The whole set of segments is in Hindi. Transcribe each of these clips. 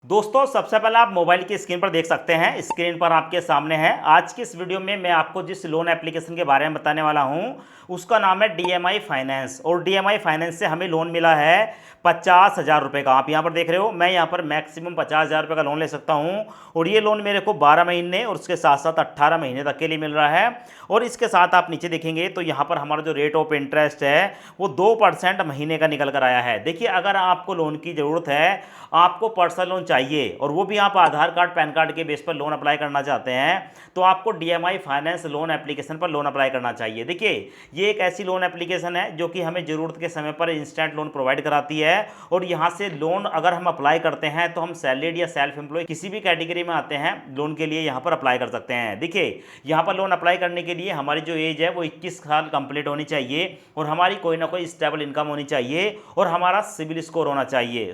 दोस्तों सबसे पहले आप मोबाइल की स्क्रीन पर देख सकते हैं, स्क्रीन पर आपके सामने है। आज की इस वीडियो में मैं आपको जिस लोन एप्लीकेशन के बारे में बताने वाला हूं उसका नाम है डीएमआई फाइनेंस। और डीएमआई फाइनेंस से हमें लोन मिला है 50,000 रुपये का। आप यहां पर देख रहे हो, मैं यहां पर मैक्सिमम 50,000 रुपये का लोन ले सकता हूं। और ये लोन मेरे को 12 महीने और उसके साथ साथ 18 महीने तक के लिए मिल रहा है। और इसके साथ आप नीचे देखेंगे तो यहाँ पर हमारा जो रेट ऑफ इंटरेस्ट है वो 2% महीने का निकल कर आया है। देखिए, अगर आपको लोन की ज़रूरत है, आपको पर्सनल लोन चाहिए और वो भी आप आधार कार्ड पैन कार्ड के बेस पर लोन अप्लाई करना चाहते हैं, तो आपको डीएमआई फाइनेंस लोन एप्लीकेशन पर लोन अप्लाई करना चाहिए। देखिए, ये एक ऐसी लोन एप्लीकेशन है जो कि हमें ज़रूरत के समय पर इंस्टेंट लोन प्रोवाइड कराती है। और यहाँ से लोन अगर हम अप्लाई करते हैं तो हम सैलरीड या सेल्फ एम्प्लॉय किसी भी कैटेगरी में आते हैं, लोन के लिए यहाँ पर अप्लाई कर सकते हैं। देखिए, यहाँ पर लोन अप्लाई करने के लिए हमारी जो एज है वो 21 साल कंप्लीट होनी चाहिए और हमारी कोई ना कोई स्टेबल इनकम होनी चाहिए और हमारा सिविल स्कोर होना चाहिए।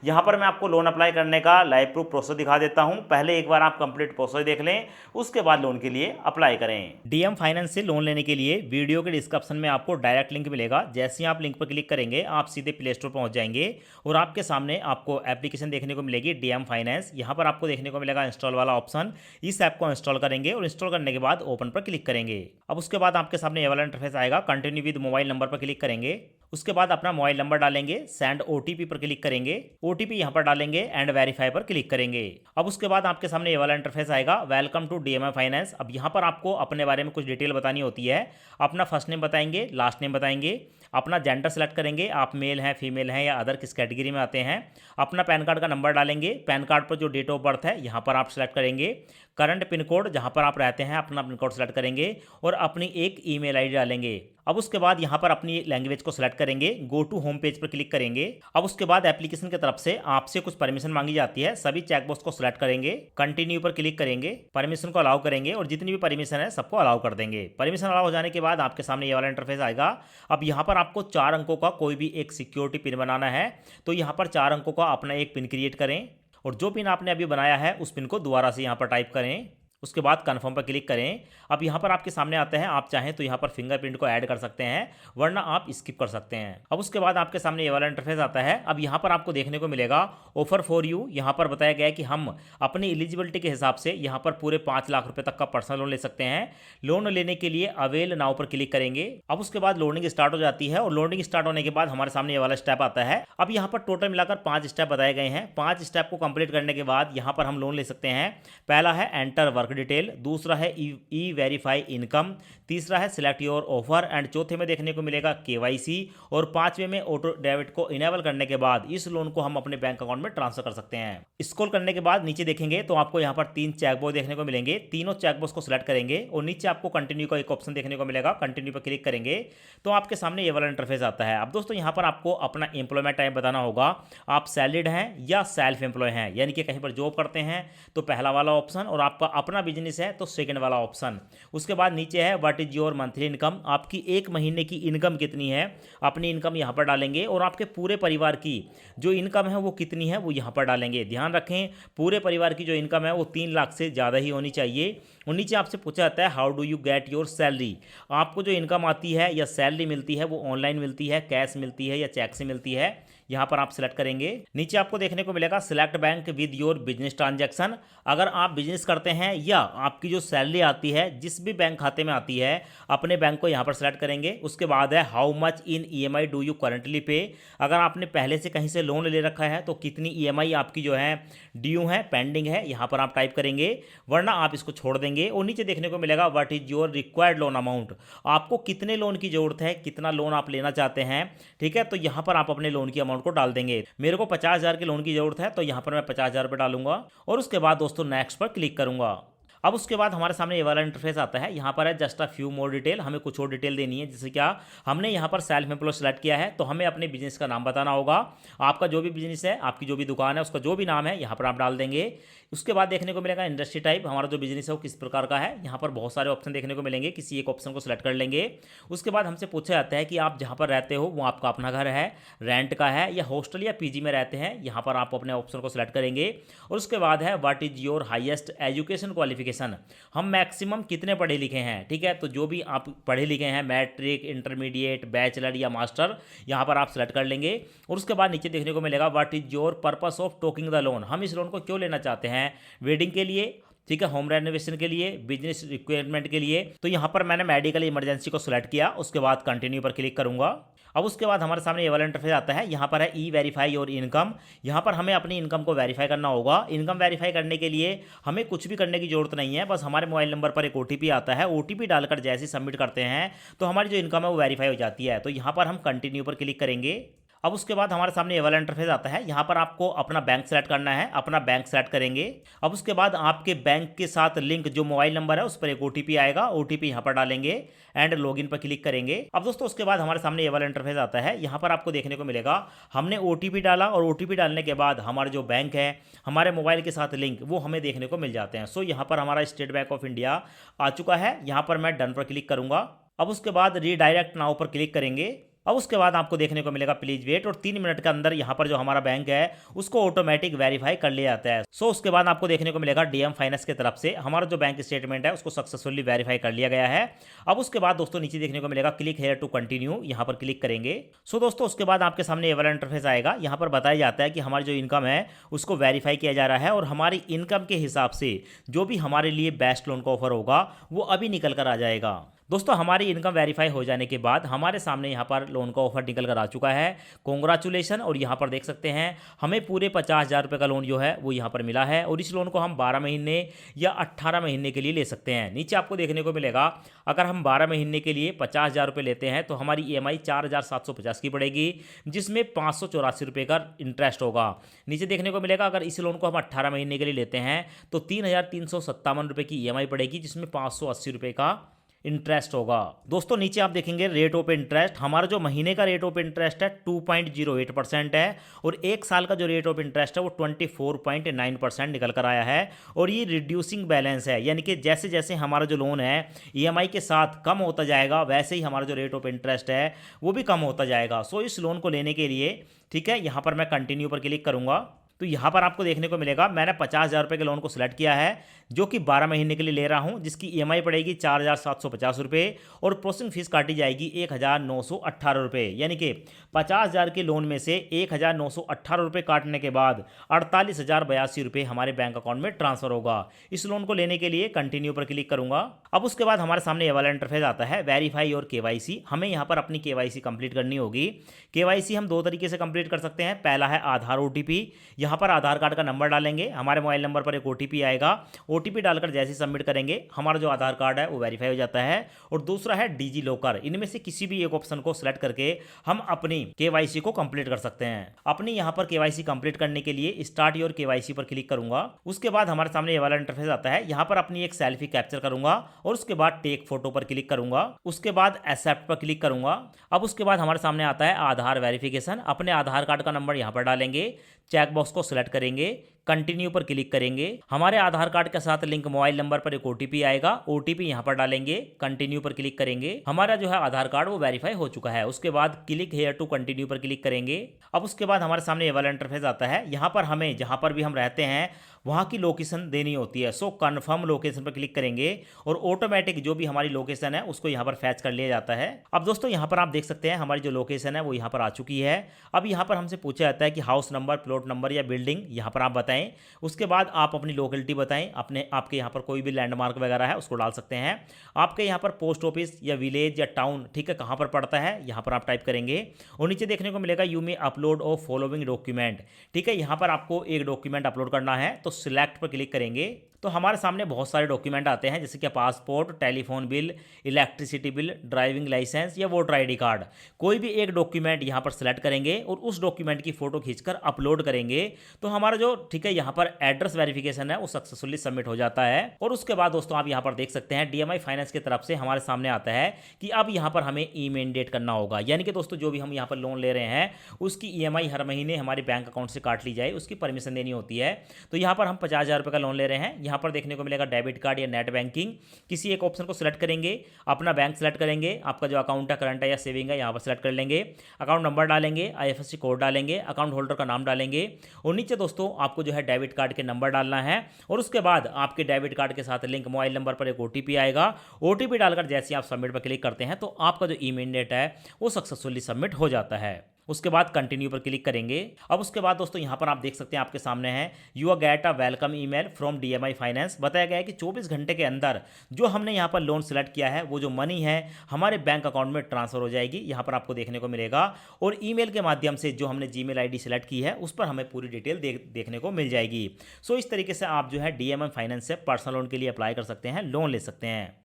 यहाँ पर मैं आपको लोन अप्लाई करने का लाइव प्रूफ प्रोसेस दिखा देता हूं। पहले एक बार आप कंप्लीट प्रोसेस देख लें, उसके बाद लोन के लिए अप्लाई करें। डीएम फाइनेंस से लोन लेने के लिए वीडियो के डिस्क्रिप्शन में आपको डायरेक्ट लिंक मिलेगा। जैसे ही आप लिंक पर क्लिक करेंगे आप सीधे प्ले स्टोर पहुंच जाएंगे और आपके सामने आपको एप्लीकेशन देखने को मिलेगी डीएम फाइनेंस। यहाँ पर आपको देखने को मिलेगा इंस्टॉल वाला ऑप्शन। इस ऐप को इंस्टॉल करेंगे और इंस्टॉल करने के बाद ओपन पर क्लिक करेंगे। अब उसके बाद आपके सामने ये वाला इंटरफेस आएगा। कंटिन्यू विद मोबाइल नंबर पर क्लिक करेंगे। उसके बाद अपना मोबाइल नंबर डालेंगे, सेंड ओटीपी पर क्लिक करेंगे, ओटीपी यहाँ पर डालेंगे एंड वेरीफाई पर क्लिक करेंगे। अब उसके बाद आपके सामने ये वाला इंटरफेस आएगा, वेलकम टू डीएमआई फाइनेंस। अब यहाँ पर आपको अपने बारे में कुछ डिटेल बतानी होती है। अपना फर्स्ट नेम बताएंगे, लास्ट नेम बताएंगे, अपना जेंडर सेलेक्ट करेंगे, आप मेल हैं, फीमेल हैं या अदर किस कैटेगरी में आते हैं। अपना पैन कार्ड का नंबर डालेंगे, पैन कार्ड पर जो डेट ऑफ बर्थ है यहाँ पर आप सेलेक्ट करेंगे। करंट पिन कोड जहाँ पर आप रहते हैं अपना पिन कोड सेलेक्ट करेंगे और अपनी एक ईमेल आईडी डालेंगे। अब उसके बाद यहाँ पर अपनी लैंग्वेज को सिलेक्ट करेंगे, गो टू होम पेज पर क्लिक करेंगे। अब उसके बाद एप्लीकेशन की तरफ से आपसे कुछ परमिशन मांगी जाती है, सभी चेकबॉक्स को सिलेक्ट करेंगे, कंटिन्यू पर क्लिक करेंगे, परमिशन को अलाउ करेंगे और जितनी भी परमिशन है सबको अलाउ कर देंगे। परमिशन अलाउ हो जाने के बाद आपके सामने ये वाला इंटरफेस आएगा। अब यहाँ पर आपको 4 अंकों का कोई भी एक सिक्योरिटी पिन बनाना है, तो यहाँ पर 4 अंकों का अपना एक पिन क्रिएट करें और जो पिन आपने अभी बनाया है उस पिन को दोबारा से यहाँ पर टाइप करें। उसके बाद कन्फर्म पर क्लिक करें। अब यहाँ पर आपके सामने आता है, आप चाहें तो यहाँ पर फिंगरप्रिंट को ऐड कर सकते हैं वरना आप स्किप कर सकते हैं। अब उसके बाद आपके सामने ये वाला इंटरफेस आता है। अब यहाँ पर आपको देखने को मिलेगा ऑफर फॉर यू। यहाँ पर बताया गया है कि हम अपनी एलिजिबिलिटी के हिसाब से यहाँ पर पूरे 5 लाख रुपए तक का पर्सनल लोन ले सकते हैं। लोन लेने के लिए अवेल नाउ पर क्लिक करेंगे। अब उसके बाद लोडिंग स्टार्ट हो जाती है और लोडिंग स्टार्ट होने के बाद हमारे सामने ये वाला स्टेप आता है। अब यहाँ पर टोटल मिलाकर 5 स्टेप बताए गए हैं। 5 स्टेप को कंप्लीट करने के बाद यहाँ पर हम लोन ले सकते हैं। पहला है एंटर वर्क डिटेल, दूसरा है ई वेरीफाई इनकम, तीसरा है सिलेक्ट योर ऑफर एंड चौथे में देखने को मिलेगा केवाईसी और पांचवें में ऑटो डेबिट को इनेबल करने के बाद इस लोन को हम अपने बैंक अकाउंट में ट्रांसफर कर सकते हैं। स्क्रॉल करने के बाद नीचे देखेंगे तो आपको यहाँ पर 3 चेकबॉक्स देखने को मिलेंगे। तीनों चेकबॉक्स को सिलेक्ट करेंगे और नीचे आपको कंटिन्यू का एक ऑप्शन देखने को मिलेगा। कंटिन्यू पर क्लिक करेंगे तो आपके सामने ये वाला इंटरफेस आता है। अब दोस्तों यहाँ पर आपको अपना एम्प्लॉयमेंट टाइप बताना होगा, आप सैलरीड हैं या सेल्फ एम्प्लॉय हैं, यानी कि कहीं पर जॉब करते हैं तो पहला वाला ऑप्शन और आपका अपना बिजनेस है तो सेकंड वाला ऑप्शन। उसके बाद नीचे है what is your monthly income, आपकी एक महीने की इनकम कितनी है, अपनी इनकम यहाँ पर डालेंगे और आपके पूरे परिवार की जो इनकम है वो कितनी है वो यहाँ पर डालेंगे। ध्यान रखें, पूरे परिवार की जो इनकम है वो 3 लाख से ज़्यादा ही होनी चाहिए। और नीचे आपसे पूछा जाता है how do you get your salary, आपको जो इनकम आती है या सैलरी मिलती है वो ऑनलाइन मिलती है, कैश मिलती है या चेक से मिलती है, यहाँ पर आप सिलेक्ट करेंगे। नीचे आपको देखने को मिलेगा select bank with your business transaction, अगर आप बिजनेस करते हैं या आपकी जो सैलरी आती है जिस भी बैंक खाते में आती है अपने बैंक को यहाँ पर सिलेक्ट करेंगे। उसके बाद है how much in EMI do you currently पे, अगर आपने पहले से कहीं से लोन ले रखा है तो कितनी ईएमआई आपकी जो है ड्यू है, पेंडिंग है, यहाँ पर आप टाइप करेंगे वरना आप इसको छोड़ देंगे। और नीचे देखने को मिलेगा what is your required loan amount, आपको कितने लोन की जरूरत है, कितना लोन आप लेना चाहते हैं। ठीक है, तो यहाँ पर आप अपने लोन की अमाउंट को डाल देंगे। मेरे को 50,000 के लोन की जरूरत है तो यहाँ पर मैं 50,000 रुपये डालूंगा और उसके बाद दोस्तों नेक्स्ट पर क्लिक करूंगा। अब उसके बाद हमारे सामने ये वाला इंटरफेस आता है। यहाँ पर है just a few more detail, हमें कुछ और डिटेल देनी है। जैसे क्या हमने यहाँ पर सेल्फ एम्प्लॉय सेलेक्ट किया है तो हमें अपने बिजनेस का नाम बताना होगा। आपका जो भी बिजनेस है, आपकी जो भी दुकान है उसका जो भी नाम है यहाँ पर आप डाल देंगे। उसके बाद देखने को मिलेगा इंडस्ट्री टाइप, हमारा जो बिजनेस है वो किस प्रकार का है। यहाँ पर बहुत सारे ऑप्शन देखने को मिलेंगे, किसी एक ऑप्शन को सिलेक्ट कर लेंगे। उसके बाद हमसे पूछा जाता है कि आप जहाँ पर रहते हो वो आपका अपना घर है, रेंट का है या हॉस्टल या पीजी में रहते हैं, यहाँ पर आप अपने ऑप्शन को सिलेक्ट करेंगे। और उसके बाद है what is your highest education qualification, education, हम मैक्सिमम कितने पढ़े लिखे हैं, ठीक है। तो जो भी आप पढ़े लिखे हैं, मैट्रिक, इंटरमीडिएट, बैचलर या मास्टर, यहाँ पर आप सेलेक्ट कर लेंगे। और उसके बाद नीचे देखने को मिलेगा what is your purpose of taking the loan, हम इस लोन को क्यों लेना चाहते हैं, वेडिंग के लिए, ठीक है, होम रेनोवेशन के लिए, बिजनेस रिक्वायरमेंट के लिए। तो यहाँ पर मैंने मेडिकल इमरजेंसी को सिलेक्ट किया, उसके बाद कंटिन्यू पर क्लिक करूंगा। अब उसके बाद हमारे सामने ये वाला इंटरफेस आता है, यहाँ पर है ई वेरीफाई योर इनकम। यहाँ पर हमें अपनी इनकम को वेरीफाई करना होगा। इनकम वेरीफाई करने के लिए हमें कुछ भी करने की जरूरत नहीं है, बस हमारे मोबाइल नंबर पर एक ओटीपी आता है, ओटीपी डालकर जैसे ही सबमिट करते हैं तो हमारी जो इनकम है वो वेरीफाई हो जाती है। तो यहाँ पर हम कंटिन्यू पर क्लिक करेंगे। अब उसके बाद हमारे सामने ये वाला इंटरफेस आता है, यहाँ पर आपको अपना बैंक सेलेक्ट करना है, अपना बैंक सेलेक्ट करेंगे। अब उसके बाद आपके बैंक के साथ लिंक जो मोबाइल नंबर है उस पर एक ओटीपी आएगा, ओटीपी यहाँ पर डालेंगे एंड लॉगिन पर क्लिक करेंगे। अब दोस्तों उसके बाद हमारे सामने ये वाला इंटरफेस आता है, यहाँ पर आपको देखने को मिलेगा हमने ओटीपी डाला और ओटीपी डालने के बाद हमारा जो बैंक है, हमारे मोबाइल के साथ लिंक, वो हमें देखने को मिल जाते हैं। सो यहाँ पर हमारा स्टेट बैंक ऑफ इंडिया आ चुका है, यहाँ पर मैं डन पर क्लिक करूँगा। अब उसके बाद रीडायरेक्ट नाउ पर क्लिक करेंगे। अब उसके बाद आपको देखने को मिलेगा प्लीज वेट, और 3 मिनट के अंदर यहाँ पर जो हमारा बैंक है उसको ऑटोमेटिक वेरीफाई कर लिया जाता है। सो उसके बाद आपको देखने को मिलेगा डीएम फाइनेंस की तरफ से हमारा जो बैंक स्टेटमेंट है उसको सक्सेसफुली वेरीफाई कर लिया गया है। अब उसके बाद दोस्तों नीचे देखने को मिलेगा क्लिक हेयर टू कंटिन्यू, यहाँ पर क्लिक करेंगे। सो दोस्तों उसके बाद आपके सामने ये वाला इंटरफेस आएगा, यहाँ पर बताया जाता है कि हमारी जो इनकम है उसको वेरीफाई किया जा रहा है और हमारी इनकम के हिसाब से जो भी हमारे लिए बेस्ट लोन का ऑफर होगा वो अभी निकल कर आ जाएगा। दोस्तों हमारी इनकम वेरीफाई हो जाने के बाद हमारे सामने यहाँ पर लोन का ऑफर निकल कर आ चुका है, कॉन्ग्रेचुलेसन। और यहाँ पर देख सकते हैं हमें पूरे 50,000 रुपये का लोन जो है वो यहाँ पर मिला है और इस लोन को हम 12 महीने या 18 महीने के लिए ले सकते हैं। नीचे आपको देखने को मिलेगा अगर हम 12 महीने के लिए 50,000 रुपये लेते हैं तो हमारी EMI 4,750 की पड़ेगी, जिसमें 584 रुपये का इंटरेस्ट होगा। नीचे देखने को मिलेगा अगर इस लोन को हम 18 महीने के लिए लेते हैं तो 3,357 रुपये की EMI पड़ेगी, जिसमें 580 रुपये का इंटरेस्ट होगा। दोस्तों नीचे आप देखेंगे रेट ऑफ इंटरेस्ट, हमारा जो महीने का रेट ऑफ इंटरेस्ट है 2.08% है और एक साल का जो रेट ऑफ इंटरेस्ट है वो 24.9% निकल कर आया है। और ये रिड्यूसिंग बैलेंस है, यानी कि जैसे जैसे हमारा जो लोन है EMI के साथ कम होता जाएगा वैसे ही हमारा जो रेट ऑफ इंटरेस्ट है वो भी कम होता जाएगा। सो इस लोन को लेने के लिए, ठीक है, यहाँ पर मैं कंटिन्यू पर क्लिक करूँगा। तो यहाँ पर आपको देखने को मिलेगा मैंने 50,000 रुपये के लोन को सिलेक्ट किया है जो कि 12 महीने के लिए ले रहा हूँ, जिसकी EMI पड़ेगी 4,750 रुपये और प्रोसेसिंग फीस काटी जाएगी 1,918 रुपये। यानी कि 50,000 के लोन में से 1,918 रुपये काटने के बाद 48,082 रुपये हमारे बैंक अकाउंट में ट्रांसफर होगा। इस लोन को लेने के लिए कंटिन्यू पर क्लिक करूँगा। अब उसके बाद हमारे सामने ये वाला इंटरफेस आता है वेरीफाई और KYC। हमें यहाँ पर अपनी KYC कंप्लीट करनी होगी। KYC हम 2 तरीके से कंप्लीट कर सकते हैं। पहला है आधार OTP, यहाँ पर आधार कार्ड का नंबर डालेंगे, हमारे मोबाइल नंबर पर एक OTP आएगा, OTP डालकर जैसे सबमिट करेंगे हमारा जो आधार कार्ड है वो वेरीफाई हो जाता है। और दूसरा है डिजी लॉकर, इनमें से किसी भी एक ऑप्शन को सिलेक्ट करके हम अपनी KYC को कंप्लीट कर सकते हैं। अपनी यहाँ पर KYC कंप्लीट करने के लिए स्टार्ट योर KYC पर क्लिक करूंगा। उसके बाद हमारे सामने ये वाला इंटरफेस आता है, यहाँ पर अपनी एक सेल्फी कैप्चर करूंगा और उसके बाद टेक फोटो पर क्लिक करूंगा। उसके बाद एक्सेप्ट पर क्लिक करूंगा। अब उसके बाद हमारे सामने आता है आधार वेरिफिकेशन, अपने आधार कार्ड का नंबर यहाँ पर डालेंगे, चेक बॉक्स को सिलेक्ट करेंगे, कंटिन्यू पर क्लिक करेंगे। हमारे आधार कार्ड के साथ लिंक मोबाइल नंबर पर एक OTP आएगा, OTP यहाँ पर डालेंगे, कंटिन्यू पर क्लिक करेंगे। हमारा जो है आधार कार्ड वो वेरीफाई हो चुका है। उसके बाद क्लिक हेयर टू कंटिन्यू पर क्लिक करेंगे। अब उसके बाद हमारे सामने ये वाला इंटरफेस आता है, यहाँ पर हमें जहाँ पर भी हम रहते हैं वहाँ की लोकेशन देनी होती है। सो कन्फर्म लोकेशन पर क्लिक करेंगे और ऑटोमेटिक जो भी हमारी लोकेशन है उसको यहाँ पर फैच कर लिया जाता है। अब दोस्तों यहाँ पर आप देख सकते हैं हमारी जो लोकेशन है वो यहाँ पर आ चुकी है। अब यहाँ पर हमसे पूछा जाता है कि हाउस नंबर, प्लॉट नंबर या बिल्डिंग यहाँ पर आप बताएं। उसके बाद आप अपनी लोकेलिटी बताएं, आपके यहाँ पर कोई भी लैंडमार्क वगैरह है उसको डाल सकते हैं। आपके यहाँ पर पोस्ट ऑफिस या विलेज या टाउन, ठीक है, कहाँ पर पड़ता है यहाँ पर आप टाइप करेंगे। और नीचे देखने को मिलेगा you may upload of following document, ठीक है, यहाँ पर आपको एक डॉक्यूमेंट अपलोड करना है तो सिलेक्ट पर क्लिक करेंगे। तो हमारे सामने बहुत सारे डॉक्यूमेंट आते हैं जैसे कि passport, telephone bill, electricity bill, driving licence या वोटर ID कार्ड। कोई भी एक डॉक्यूमेंट यहाँ पर सिलेक्ट करेंगे और उस डॉक्यूमेंट की फोटो खींचकर अपलोड करेंगे तो हमारा जो, ठीक है, यहाँ पर एड्रेस वेरिफिकेशन है वो सक्सेसफुली सबमिट हो जाता है। और उसके बाद दोस्तों आप यहाँ पर देख सकते हैं DMI फाइनेंस की तरफ से हमारे सामने आता है कि अब यहाँ पर हमें ई-मैंडेट करना होगा, यानी कि दोस्तों जो भी हम यहाँ पर लोन ले रहे हैं उसकी EMI हर महीने हमारे बैंक अकाउंट से काट ली जाए, उसकी परमिशन देनी होती है। तो यहाँ पर हम 50,000 रुपये का लोन ले रहे हैं, यहाँ पर देखने को मिलेगा डेबिट कार्ड या नेट बैंकिंग। किसी एक ऑप्शन को सिलेक्ट करेंगे, अपना बैंक सेलेक्ट करेंगे, आपका जो अकाउंट है करंट है या सेविंग है यहाँ पर सेलेक्ट कर लेंगे, अकाउंट नंबर डालेंगे, IFSC कोड डालेंगे, अकाउंट होल्डर का नाम डालेंगे और नीचे दोस्तों आपको जो है डेबिट कार्ड के नंबर डालना है और उसके बाद आपके डेबिट कार्ड के साथ लिंक मोबाइल नंबर पर एक OTP आएगा। OTP डालकर जैसे आप सबमिट पर क्लिक करते हैं तो आपका जो ईमेल डेटा है वो सक्सेसफुली सबमिट हो जाता है। उसके बाद कंटिन्यू पर क्लिक करेंगे। अब उसके बाद दोस्तों यहाँ पर आप देख सकते हैं आपके सामने है you are get a welcome email from DMI finance. बताया गया है कि 24 घंटे के अंदर जो हमने यहाँ पर लोन सेलेक्ट किया है वो जो मनी है हमारे बैंक अकाउंट में ट्रांसफर हो जाएगी, यहाँ पर आपको देखने को मिलेगा। और ईमेल के माध्यम से जो हमने Gmail ID सेलेक्ट की है उस पर हमें पूरी डिटेल देखने को मिल जाएगी। सो इस तरीके से आप जो है DMI फाइनेंस से पर्सनल लोन के लिए अप्लाई कर सकते हैं, लोन ले सकते हैं।